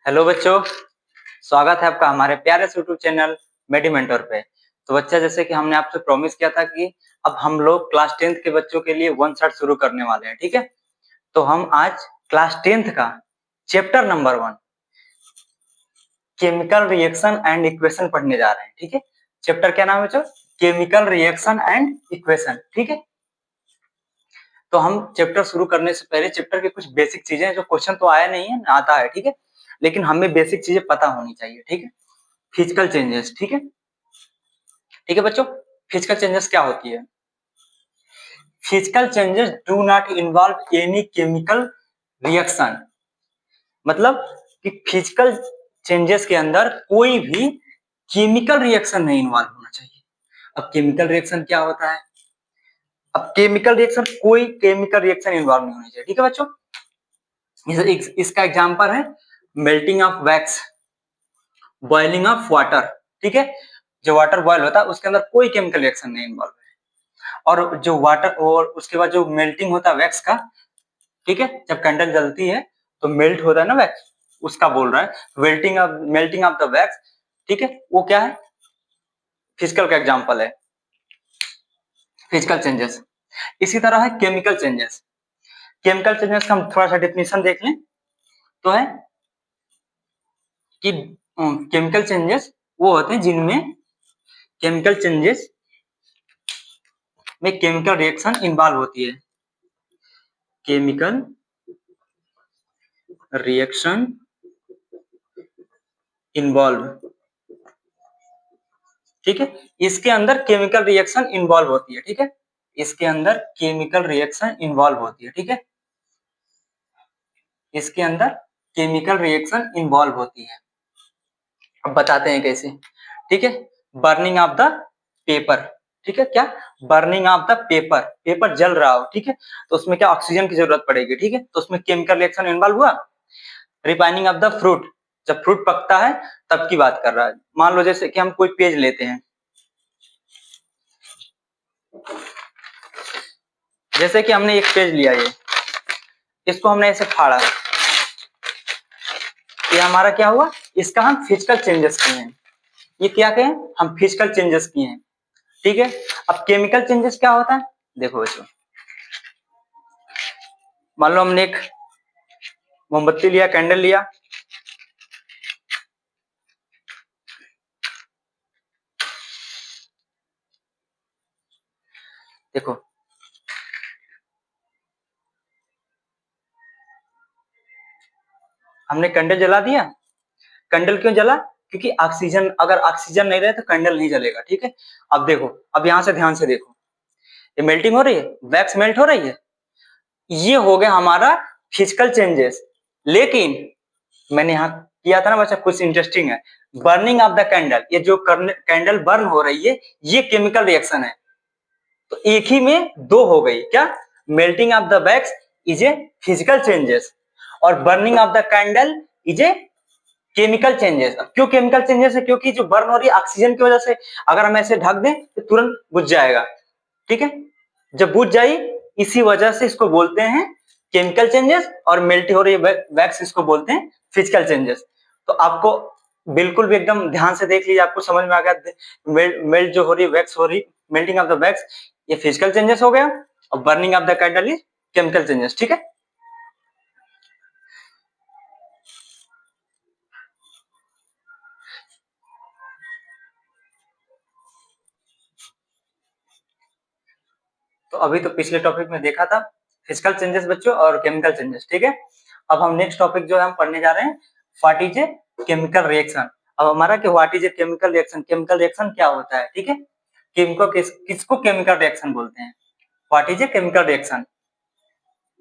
Hello बच्चों, स्वागत है आपका हमारे प्यारे से यूट्यूब चैनल मेडी मेंटर पे। तो बच्चा, जैसे कि हमने आपसे प्रॉमिस किया था कि अब हम लोग क्लास 10th के बच्चों के लिए वन शॉट शुरू करने वाले हैं, ठीक है। तो हम आज क्लास 10th का chapter number 1 chemical reaction and equation पढ़ने जा रहे हैं, ठीक है। चैप्टर क्या नाम है बच्चों? केमिकल रिएक्शन एंड इक्वेशन, ठीक है। तो हम चैप्टर शुरू करने से पहले चैप्टर के कुछ बेसिक चीजें हैं, जो क्वेश्चन तो आया नहीं है, आता है, ठीक है, लेकिन हमें बेसिक चीजें पता होनी चाहिए, ठीक है। फिजिकल चेंजेस, ठीक है, ठीक है बच्चों। फिजिकल चेंजेस क्या होती है? Physical changes do not involve any chemical reaction. मतलब कि फिजिकल चेंजेस के अंदर कोई भी केमिकल रिएक्शन नहीं इन्वॉल्व होना चाहिए। अब केमिकल रिएक्शन क्या होता है? अब केमिकल रिएक्शन, कोई केमिकल रिएक्शन इन्वॉल्व नहीं होनी चाहिए, ठीक है बच्चों। इसका एग्जांपल है melting of wax, boiling of water, ठीक है। जो वाटर बॉयल होता है उसके अंदर कोई केमिकल रिएक्शन नहीं इन्वॉल्व है। और जो वाटर और उसके बाद जो मेल्टिंग होता है वैक्स का, ठीक है, जब कैंडल जलती है तो मेल्ट होता है ना वैक्स, उसका बोल रहा है मेल्टिंग ऑफ द वैक्स, ठीक है। वो क्या है? फिजिकल का एग्जांपल है, फिजिकल चेंजेस। इसी तरह है केमिकल चेंजेस। केमिकल चेंजेस का हम थोड़ा सा डेफिनेशन देख लें तो है कि केमिकल चेंजेस वो होते हैं जिनमें केमिकल चेंजेस में केमिकल रिएक्शन इन्वॉल्व होती है। केमिकल रिएक्शन इन्वॉल्व, ठीक है। इसके अंदर केमिकल रिएक्शन इन्वॉल्व होती है, ठीक है। इसके अंदर केमिकल रिएक्शन इन्वॉल्व होती है, ठीक है। इसके अंदर केमिकल रिएक्शन इन्वॉल्व होती है। अब बताते हैं कैसे, ठीक है। बर्निंग ऑफ द पेपर, ठीक है। क्या? Burning of the paper, paper जल रहा हो, ठीक है, तो उसमें क्या ऑक्सीजन की जरूरत पड़ेगी, ठीक है, तो उसमें केमिकल रिएक्शन इन्वॉल्व हुआ। रिफाइनिंग ऑफ द फ्रूट, जब फ्रूट पकता है तब की बात कर रहा है। मान लो जैसे कि हम कोई पेज लेते हैं, जैसे कि हमने एक पेज लिया, ये इसको हमने ऐसे फाड़ा, ये हमारा क्या हुआ? इसका हम फिजिकल चेंजेस किए हैं। ये क्या कहें? हम फिजिकल चेंजेस किए हैं, ठीक है। अब केमिकल चेंजेस क्या होता है? देखो बच्चों, मान लो हमने एक मोमबत्ती लिया, कैंडल लिया, देखो हमने कैंडल जला दिया। कैंडल क्यों जला? क्योंकि ऑक्सीजन, अगर ऑक्सीजन नहीं रहे तो कैंडल नहीं जलेगा, ठीक है। अब देखो, अब यहां से ध्यान से देखो, ये मेल्टिंग हो रही है, वैक्स मेल्ट हो रही है, ये हो गया हमारा फिजिकल चेंजेस। लेकिन मैंने यहाँ किया था ना बच्चा, कुछ इंटरेस्टिंग है। बर्निंग ऑफ द कैंडल, ये जो कैंडल बर्न हो रही है, ये केमिकल रिएक्शन है। तो एक ही में दो हो गई। क्या? Melting of the wax is a physical changes और burning of the candle is a chemical changes. अब क्यों केमिकल चेंजेस है? क्योंकि जो बर्न हो रही है ऑक्सीजन की वजह से, अगर हम ऐसे ढक दें तो तुरंत बुझ जाएगा, ठीक है। जब बुझ जाए, इसी वजह से इसको बोलते हैं केमिकल चेंजेस, और मेल्ट हो रही वैक्स इसको बोलते हैं फिजिकल चेंजेस। तो आपको बिल्कुल भी एकदम ध्यान से देख लीजिए, आपको समझ में आ गया। मेल्ट जो हो रही है, वैक्स हो रही, मेल्टिंग ऑफ द वैक्स, ये फिजिकल चेंजेस हो गया, और burning of the candle is chemical changes, ठीक है। तो अभी तो पिछले टॉपिक में देखा था फिजिकल चेंजेस बच्चों और केमिकल चेंजेस, ठीक है। अब हम नेक्स्ट टॉपिक जो है हम पढ़ने जा रहे हैं, what is a chemical reaction. अब हमारा कि what is a chemical reaction, chemical reaction क्या होता है, ठीक है। किसको केमिकल रिएक्शन बोलते हैं? What is a chemical reaction?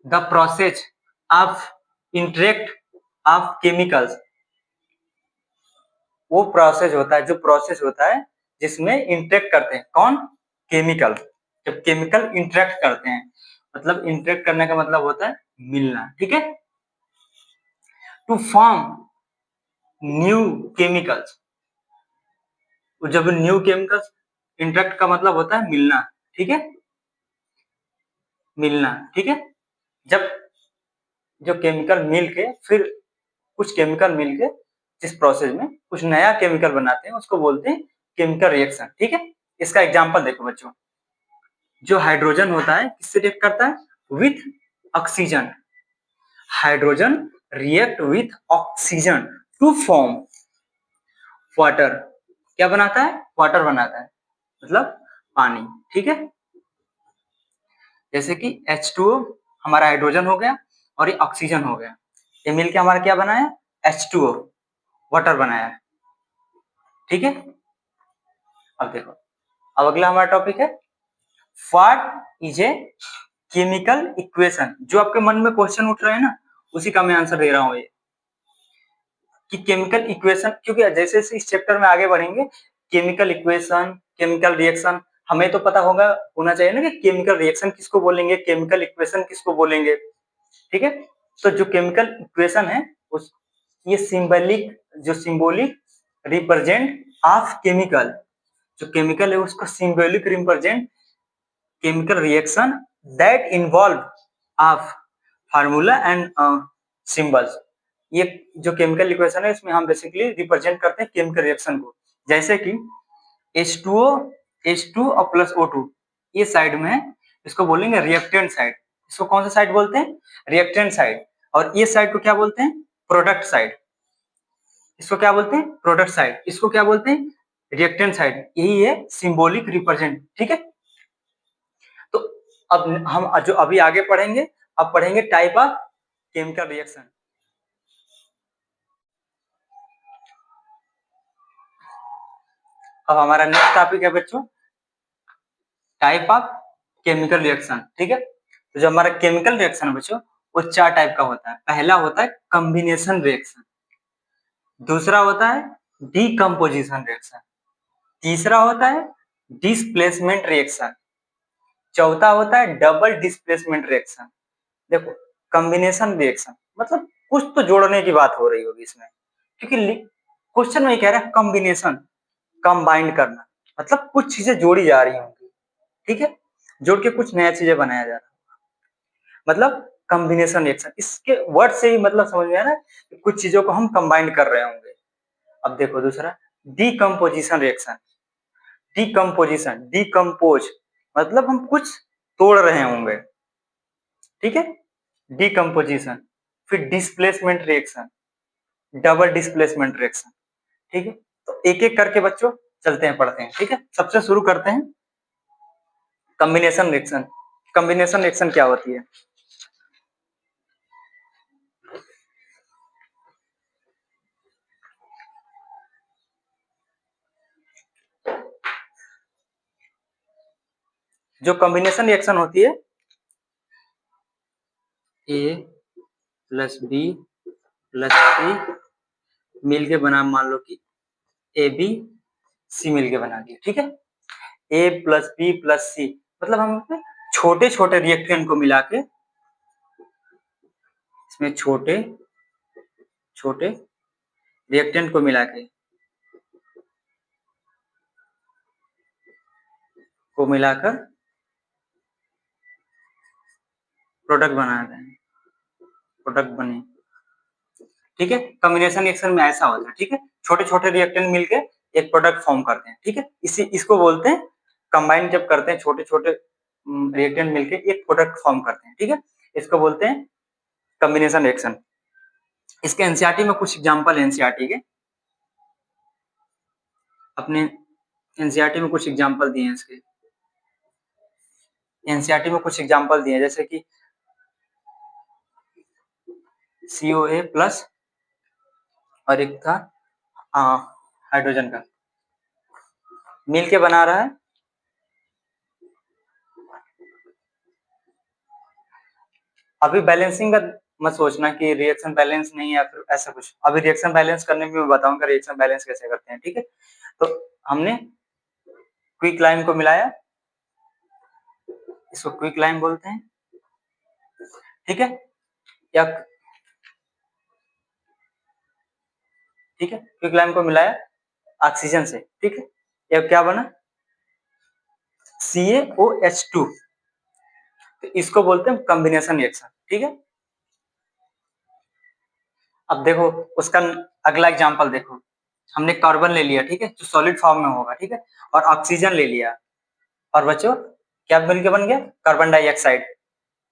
The process of interact of chemicals, वो प्रोसेस होता है, जो प्रोसेस होता है जिसमें इंटरेक्ट करते हैं कौन? केमिकल। जब केमिकल इंटरेक्ट करते हैं, मतलब इंटरेक्ट करने का मतलब होता है मिलना, ठीक है। टू फॉर्म न्यू केमिकल्स, जब न्यू केमिकल्स, इंटरेक्ट का मतलब होता है मिलना, ठीक है, मिलना, ठीक है। जब जो केमिकल मिल के फिर कुछ केमिकल मिलके जिस प्रोसेस में कुछ नया केमिकल बनाते हैं उसको बोलते हैं केमिकल रिएक्शन, ठीक है। इसका एग्जांपल देखो बच्चों, जो हाइड्रोजन होता है किससे रिएक्ट करता है, with oxygen. Hydrogen react with oxygen to form water. क्या बनाता है, वाटर बनाता है, मतलब पानी, ठीक है। जैसे कि H2O हमारा हाइड्रोजन हो गया और ये ऑक्सीजन हो गया, ये मिलके हमारा क्या बनाया, H2O वाटर बनाया है, ठीक है। अब देखो, अब अगला हमारा टॉपिक है what is a chemical equation. जो आपके मन में क्वेश्चन उठ रहे हैं ना, उसी का मैं आंसर दे रहा हूँ ये, कि केमिकल इक्वेशन, क्योंकि जैसे जैसे इस चैप्टर में आगे बढ़ेंगे केमिकल इक्वेशन, केमिकल रिएक्शन, हमें तो पता होना चाहिए ना कि केमिकल रिएक्शन किसको बोलेंगे, केमिकल इक्वेशन किसको बोलेंगे, ठीक है। तो जो केमिकल इक्वेशन है उस ये सिंबॉलिक रिप्रेजेंट ऑफ केमिकल, जो केमिकल है उसका symbolic represent chemical reaction that involve of formula and symbols. ये जो केमिकल इक्वेशन है इसमें हम बेसिकली रिप्रेजेंट करते हैं केमिकल रिएक्शन को। जैसे कि H2O H2 और प्लस O2 ये साइड में है, इसको बोलेंगे रिएक्टेंट साइड। इसको कौन सा साइड बोलते हैं, रिएक्टेंट साइड। और ये साइड को क्या बोलते हैं, प्रोडक्ट साइड। इसको क्या बोलते हैं, प्रोडक्ट साइड। इसको क्या बोलते हैं, रिएक्टेंट साइड। यही है सिंबॉलिक रिप्रेजेंट, ठीक है। तो अब हम जो अभी आगे पढ़ेंगे, अब पढ़ेंगे टाइप ऑफ केमिकल रिएक्शन। अब हमारा नेक्स्ट टॉपिक है बच्चों टाइप ऑफ केमिकल रिएक्शन, ठीक है। तो जो हमारा केमिकल रिएक्शन है बच्चों वो 4 टाइप का होता है। पहला होता है कॉम्बिनेशन रिएक्शन, दूसरा होता है डीकम्पोजिशन रिएक्शन, तीसरा होता है डिस्प्लेसमेंट रिएक्शन, चौथा होता है डबल डिस्प्लेसमेंट रिएक्शन। देखो कॉम्बिनेशन रिएक्शन मतलब कुछ तो जोड़ने की बात हो रही होगी इसमें, क्योंकि क्वेश्चन में कह रहा है कॉम्बिनेशन, कंबाइंड करना, मतलब कुछ चीजें जोड़ी जा रही होंगी, ठीक है, जोड़ के कुछ नया चीजें बनाया जा रहा है, मतलब कॉम्बिनेशन रिएक्शन। इसके वर्ड से ही मतलब समझ में आ रहा है कि कुछ चीजों को हम कंबाइंड कर रहे होंगे। अब देखो दूसरा डीकम्पोजिशन रिएक्शन। डीकम्पोजिशन, डीकम्पोज मतलब हम कुछ तोड़ रहे होंगे, ठीक है, डीकम्पोजिशन। फिर displacement reaction, double displacement reaction, ठीक है। तो एक एक करके बच्चों चलते हैं, पढ़ते हैं, ठीक है। सबसे शुरू करते हैं कॉम्बिनेशन रिएक्शन। कॉम्बिनेशन रिएक्शन क्या होती है, जो कॉम्बिनेशन रिएक्शन होती है ए प्लस बी प्लस सी मिलके बना, मान लो कि ए बी सी मिलके बना दिया, ठीक है। ए प्लस बी प्लस सी मतलब हम छोटे छोटे रिएक्टेंट को मिला के, इसमें छोटे छोटे रिएक्टेंट को मिलाकर प्रोडक्ट बना रहे हैं, प्रोडक्ट बने, ठीक है। कॉम्बिनेशन रिएक्शन में ऐसा होता है, ठीक है, छोटे छोटे रिएक्टेंट मिलके एक प्रोडक्ट फॉर्म करते हैं, ठीक है। इसको बोलते हैं कंबाइन, जब करते हैं छोटे छोटे रिएक्टेंट मिलके एक प्रोडक्ट फॉर्म करते हैं, ठीक है, इसको बोलते हैं कॉम्बिनेशन रिएक्शन। इसके एनसीईआरटी में कुछ एग्जांपल है, एनसीईआरटी के अपने एनसीईआरटी में कुछ एग्जांपल दिए हैं इसके, एनसीईआरटी में कुछ एग्जांपल दिए हैं, जैसे कि COA प्लस और एक था हाइड्रोजन का मिलके बना रहा है, अभी बैलेंसिंग का मत सोचना कि रिएक्शन बैलेंस नहीं है या फिर ऐसा कुछ, अभी रिएक्शन बैलेंस करने में मैं बताऊंगा रिएक्शन बैलेंस कैसे करते हैं, ठीक है। तो हमने क्विक लाइम को मिलाया, इसको क्विक लाइम बोलते हैं, ठीक है, या ठीक है, क्विक लाइम को मिलाया ऑक्सीजन से, ठीक है, या क्या बना CaOH2, तो इसको बोलते हैं कॉम्बिनेशन रिएक्शन, ठीक है। अब देखो उसका अगला एग्जांपल देखो, हमने कार्बन ले लिया, ठीक है, जो सॉलिड फॉर्म में होगा, ठीक है, और ऑक्सीजन ले लिया, और बच्चों क्या मिलके बन गया, कार्बन डाइऑक्साइड।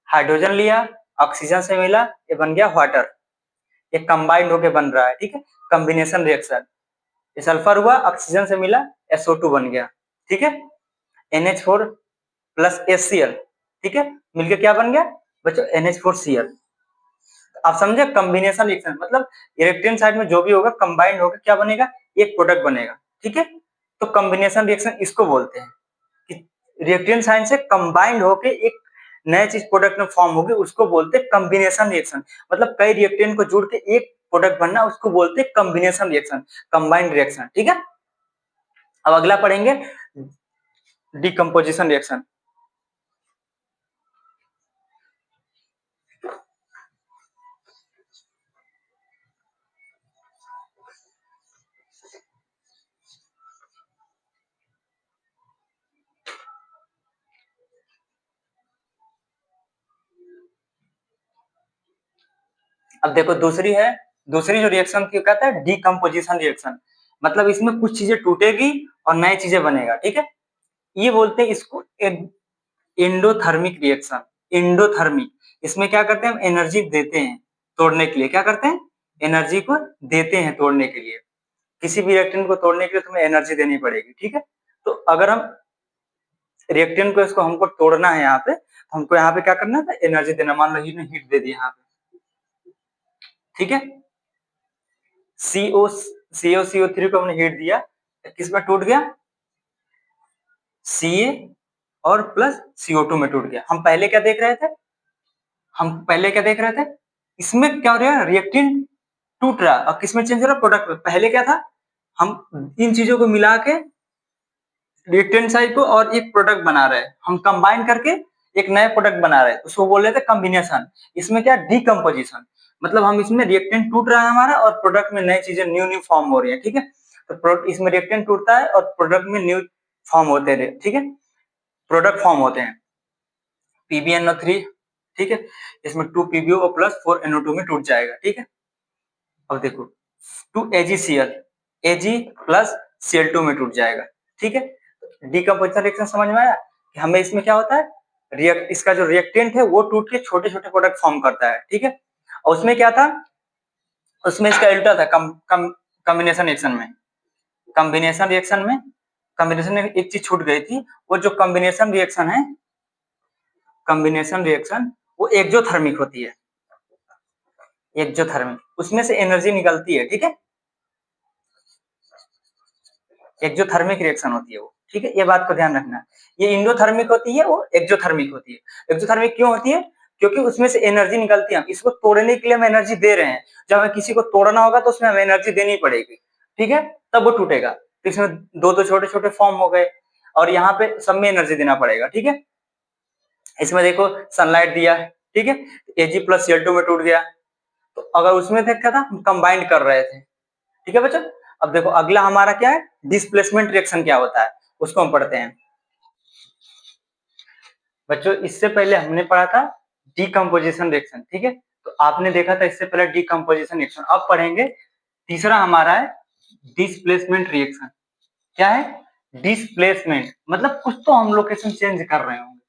हाइड्रोजन लिया, ऑक्सीजन से मिला, ये बन गया वाटर। ये कंबाइंड होके बन रहा है, ठीक है, कॉम्बिनेशन रिएक्शन। ये सल्फर हुआ, ऑक्सीजन से मिला, SO2 बन गया, ठीक है, NH4 प्लस HCl, ठीक है, मिलके क्या बन गया बच्चों, NH4Cl। आप समझे, कॉम्बिनेशन रिएक्शन मतलब इलेक्ट्रॉन साइड में जो भी होगा कंबाइंड होकर क्या बनेगा, एक प्रोडक्ट बनेगा, ठीक है। तो कॉम्बिनेशन रिएक्शन इसको बोलते हैं कि रिएक्टेंट साइड से कंबाइंड होकर एक नए चीज प्रोडक्ट में फॉर्म होगी, उसको बोलते हैं कॉम्बिनेशन रिएक्शन। मतलब कई रिएक्टेंट को जुड़ के एक प्रोडक्ट बनना, उसको बोलते हैं कॉम्बिनेशन रिएक्शन, कंबाइंड रिएक्शन, ठीक है। अब अगला पढ़ेंगे डिकम्पोजिशन रिएक्शन। अब देखो दूसरी जो रिएक्शन की कहता है डिकम्पोजिशन रिएक्शन। मतलब इसमें कुछ चीजें टूटेगी और नई चीजें बनेगा, ठीक है। ये बोलते हैं इसको एंडोथर्मिक रिएक्शन। एंडोथर्मिक, इसमें क्या करते हैं, हम एनर्जी देते हैं तोड़ने के लिए। क्या करते हैं, एनर्जी को देते हैं तोड़ने के लिए। किसी भी रिएक्टेंट को तोड़ने के लिए तुम्हें एनर्जी देनी पड़ेगी, ठीक है। तो अगर हम रिएक्टेंट को इसको हमको तोड़ना है यहाँ पे, हमको यहाँ पे क्या करना है, एनर्जी देना। मान लो हीट दे दी यहाँ पे, ठीक है। CO3 को हमने हीट दिया, किस में टूट गया, Ca और प्लस CO2 में टूट गया। हम पहले क्या देख रहे थे, इसमें क्या हो रहा है, रिएक्टेंट टूट रहा और किसमें चेंज हो रहा, प्रोडक्ट में। पहले क्या था, हम इन चीजों को मिला के रिएक्टेंट साइड को और एक प्रोडक्ट बना रहे हैं, हम कंबाइन करके एक नए प्रोडक्ट बना रहे हैं, उसको बोल रहे थे कॉम्बिनेशन। इसमें क्या, डिकम्पोजिशन, मतलब हम इसमें रिएक्टेंट टूट रहा है हमारा और प्रोडक्ट में नई चीजें न्यू फॉर्म हो रही है, ठीक है। तो इसमें रिएक्टेंट टूटता है और प्रोडक्ट में न्यू फॉर्म होते हैं, ठीक है, प्रोडक्ट फॉर्म होते हैं। PbNO3, ठीक है, इसमें 2 PbO प्लस 4NO2 में टूट जाएगा, ठीक है। अब देखो 2AgCl, Ag प्लस Cl2 में टूट जाएगा, ठीक है। डिकम्पोजिशन रिएक्शन समझ में आया कि हमें इसमें क्या होता है, इसका जो रिएक्टेंट है वो टूट के छोटे छोटे प्रोडक्ट फॉर्म करता है, ठीक है। और उसमें क्या था, उसमें इसका उल्टा था, कॉम्बिनेशन रिएक्शन में। कॉम्बिनेशन में एक चीज छूट गई थी, वो जो कॉम्बिनेशन रिएक्शन है, वो एक्सोथर्मिक होती है। एक्सोथर्मिक, उसमें से एनर्जी निकलती है, ठीक है। एक्सोथर्मिक रिएक्शन होती है वो, ठीक है, ये बात को ध्यान रखना। ये इंडोथर्मिक होती है, वो एक्सोथर्मिक होती है। एक्सोथर्मिक क्यों होती है, क्योंकि उसमें से एनर्जी निकलती है। इसको तोड़ने के लिए हम एनर्जी दे रहे हैं, जब हमें किसी को तोड़ना होगा तो उसमें हमें एनर्जी देनी पड़ेगी, ठीक है, तब वो टूटेगा। तो इसमें दो छोटे छोटे फॉर्म हो गए और यहाँ पे सब में एनर्जी देना पड़ेगा, ठीक है। इसमें देखो सनलाइट दिया, ठीक है, Ag प्लस Cl2 में टूट गया। तो अगर उसमें क्या था, हम कंबाइंड कर रहे थे, ठीक है बच्चों। अब देखो अगला हमारा क्या है, डिस्प्लेसमेंट रिएक्शन क्या होता है, उसको हम पढ़ते हैं। बच्चों इससे पहले हमने पढ़ा था डिकम्पोजिशन रिएक्शन, ठीक है। तो आपने देखा था इससे पहले डिकम्पोजिशन रिएक्शन। अब पढ़ेंगे तीसरा हमारा है डिस्प्लेसमेंट रिएक्शन। क्या है, डिस्प्लेसमेंट, मतलब कुछ तो हम लोकेशन चेंज कर रहे होंगे,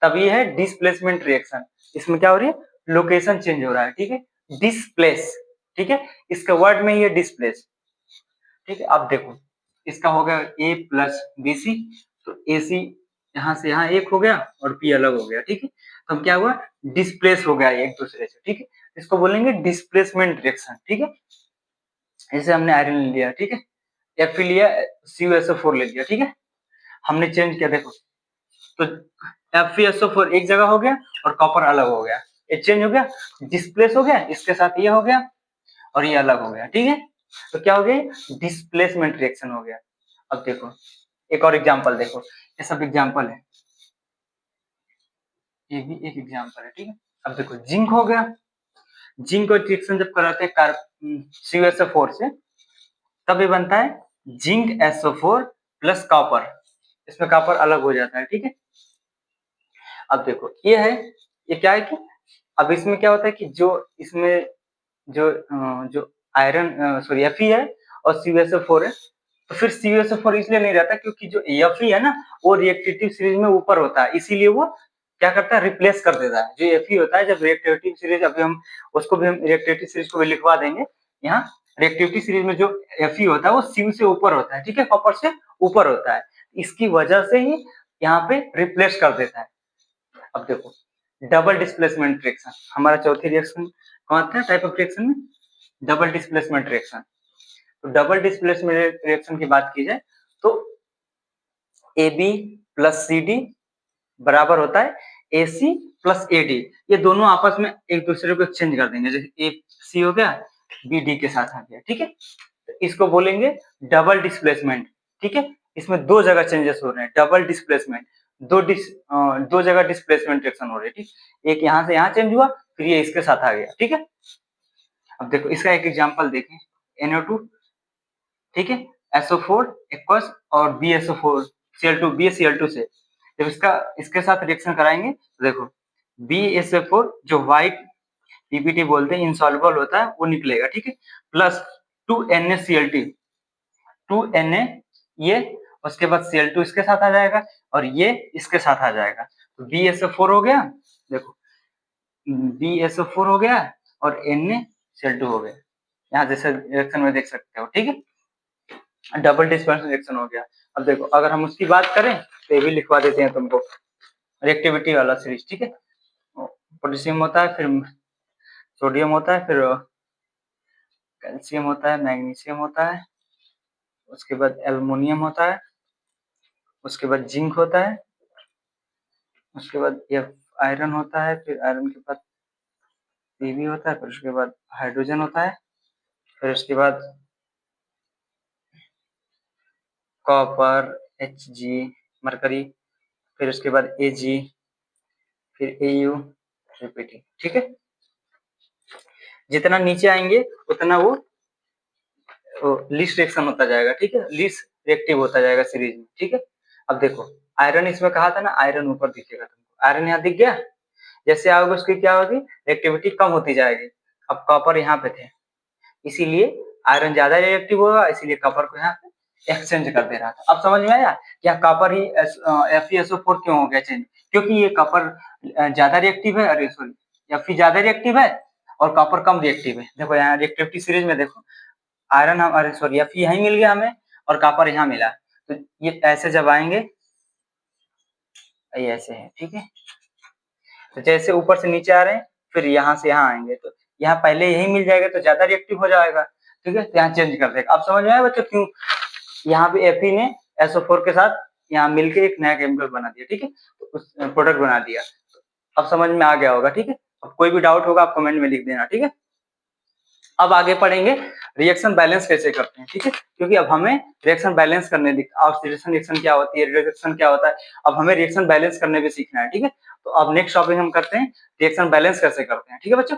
तब ये है डिस्प्लेसमेंट रिएक्शन। इसमें क्या हो रही है, लोकेशन चेंज हो रहा है, ठीक है, डिस्प्लेस, ठीक है, इसके वर्ड में ये डिस्प्लेस, ठीक है। अब देखो इसका हो गया A प्लस BC, तो AC यहाँ से यहाँ एक हो गया और P अलग हो गया, ठीक है। तो अब क्या हुआ, डिस्प्लेस हो गया एक दूसरे से, ठीक है। इसको बोलेंगे डिस्प्लेसमेंट रिएक्शन, ठीक है। जैसे हमने आयरन ले लिया, ठीक है, Fe लिया, CuSO4 ले लिया, ठीक है, हमने चेंज किया, देखो तो FeSO4 एक जगह हो गया और कॉपर अलग हो गया, ये चेंज हो गया, डिस्प्लेस हो गया, इसके साथ ये हो गया और ये अलग हो गया, ठीक है। तो क्या हो गया, डिस्प्लेसमेंट रिएक्शन हो गया। अब देखो एक और एग्जांपल देखो, ये सब एग्जांपल है, ये भी एक एग्जांपल है, ठीक है। अब देखो जिंक हो गया, जिंक को रिएक्शन जब कराते हैं CuSO4 से, तब ये बनता है जिंक SO4 प्लस कॉपर, इसमें कॉपर अलग हो जाता है, ठीक है। अब देखो ये है, ये क्या है कि अब इसमें क्या होता है कि जो इसमें जो आयरन सॉरी Fe है और CuSO4 है, तो फिर CuSO4 इसलिए नहीं रहता क्योंकि जो Fe है ना वो रिएक्टिविटी सीरीज में ऊपर होता है, इसीलिए वो क्या करता है, रिप्लेस कर देता है। जो Fe होता है जब रिएक्टिविटी सीरीज, अभी हम उसको भी हम रिएक्टिविटी सीरीज को भी लिखवा देंगे यहाँ। रिएक्टिविटी सीरीज में जो Fe होता है वो Cu से ऊपर होता है, ठीक है, कॉपर से ऊपर होता है, इसकी वजह से ही यहाँ पे रिप्लेस कर देता है। अब देखो डबल डिस्प्लेसमेंट रिएक्शन, हमारा चौथी रिएक्शन कौन था टाइप ऑफ रिएक्शन में, डबल डिस्प्लेसमेंट रिएक्शन। तो डबल डिस्प्लेसमेंट रिएक्शन की बात की जाए तो AB प्लस CD बराबर होता है AC प्लस AD, ये दोनों आपस में एक दूसरे को एक्सचेंज कर देंगे, जैसे AC हो गया BD के साथ आ गया, ठीक है, तो इसको बोलेंगे डबल डिस्प्लेसमेंट, ठीक है। इसमें दो जगह चेंजेस हो रहे हैं, डबल डिस्प्लेसमेंट, दो जगह डिस्प्लेसमेंट रिएक्शन हो रही है, ठीक, एक यहाँ से यहाँ चेंज हुआ, फिर ये इसके साथ आ गया, ठीक है। अब देखो इसका एक एग्जांपल देखें, NO2, ठीक है, SO4 एक्वस और BSO4 Cl2 BaCl2 से जब इसके साथ रिएक्शन कराएंगे तो देखो BSO4 जो व्हाइट PPT बोलते हैं इनसॉल्युबल होता है वो निकलेगा, ठीक है, प्लस 2NaCl2 2Na, ये उसके बाद Cl2 इसके साथ आ जाएगा और ये इसके साथ आ जाएगा, तो BSO4 हो गया, देखो BSO4 हो गया और NaCl2 हो गया, यहाँ जैसे रिएक्शन में देख सकते हो, ठीक है, डबल डिस्पर्सन रिएक्शन हो गया। अब देखो अगर हम उसकी बात करें तो ये भी लिखवा देते हैं तुमको, रिएक्टिविटी वाला सीरीज, ठीक है, पोटेशियम होता है, फिर सोडियम होता है, फिर कैल्शियम होता है, मैग्नीशियम होता है, उसके बाद एल्युमिनियम होता है, उसके बाद जिंक होता है, उसके बाद आयरन होता है, फिर आयरन के बाद Pb होता है, फिर उसके बाद हाइड्रोजन होता है, फिर उसके बाद कॉपर Hg मरकरी, फिर उसके बाद Ag, फिर Au रिपीटिंग, ठीक है। जितना नीचे आएंगे उतना वो लीस्ट रिएक्शन होता जाएगा, ठीक है, लीस्ट रिएक्टिव होता जाएगा सीरीज में, ठीक है। अब देखो आयरन इसमें कहा था ना, आयरन ऊपर दिखेगा तुमको, आयरन यहाँ दिख गया, जैसे आओगे उसकी क्या होगी, रिएक्टिविटी कम होती जाएगी। अब कॉपर यहाँ पे थे, इसीलिए आयरन ज्यादा रिएक्टिव होगा, इसीलिए कॉपर को यहाँ पे एक्सचेंज कर दे रहा था। अब समझ में आया क्या कॉपर ही FeSO4 क्यों हो गया चेंज, क्योंकि ये कॉपर ज्यादा रिएक्टिव है, अरे सॉरी Fe ज्यादा रिएक्टिव है और कॉपर कम रिएक्टिव है। देखो यहाँ रिएक्टिविटी सीरीज में देखो आयरन हम अरे सॉरी Fe यहीं मिल गया हमें और कॉपर यहाँ मिला, तो ये ऐसे जब आएंगे ये ऐसे है, ठीक है, तो जैसे ऊपर से नीचे आ रहे हैं फिर यहाँ से यहाँ आएंगे, तो यहाँ पहले यही मिल जाएगा तो ज्यादा रिएक्टिव हो जाएगा, ठीक है, तो यहाँ चेंज कर देगा। अब समझ में आया बच्चों क्यों यहाँ पे Fe ने SO4 के साथ यहाँ मिलके एक नया केमिकल बना दिया, ठीक है, तो उस प्रोडक्ट बना दिया। अब समझ में आ गया होगा, ठीक है। अब कोई भी डाउट होगा आप कमेंट में लिख देना, ठीक है। अब आगे पढ़ेंगे रिएक्शन बैलेंस कैसे करते हैं, ठीक है, क्योंकि अब हमें रिएक्शन बैलेंस करने ऑक्सीडेशन रिएक्शन क्या होती है, रिडक्शन क्या होता है, अब हमें रिएक्शन बैलेंस करने भी सीखना है, ठीक है। तो अब नेक्स्ट टॉपिक हम करते हैं रिएक्शन बैलेंस कैसे करते हैं, ठीक है बच्चों।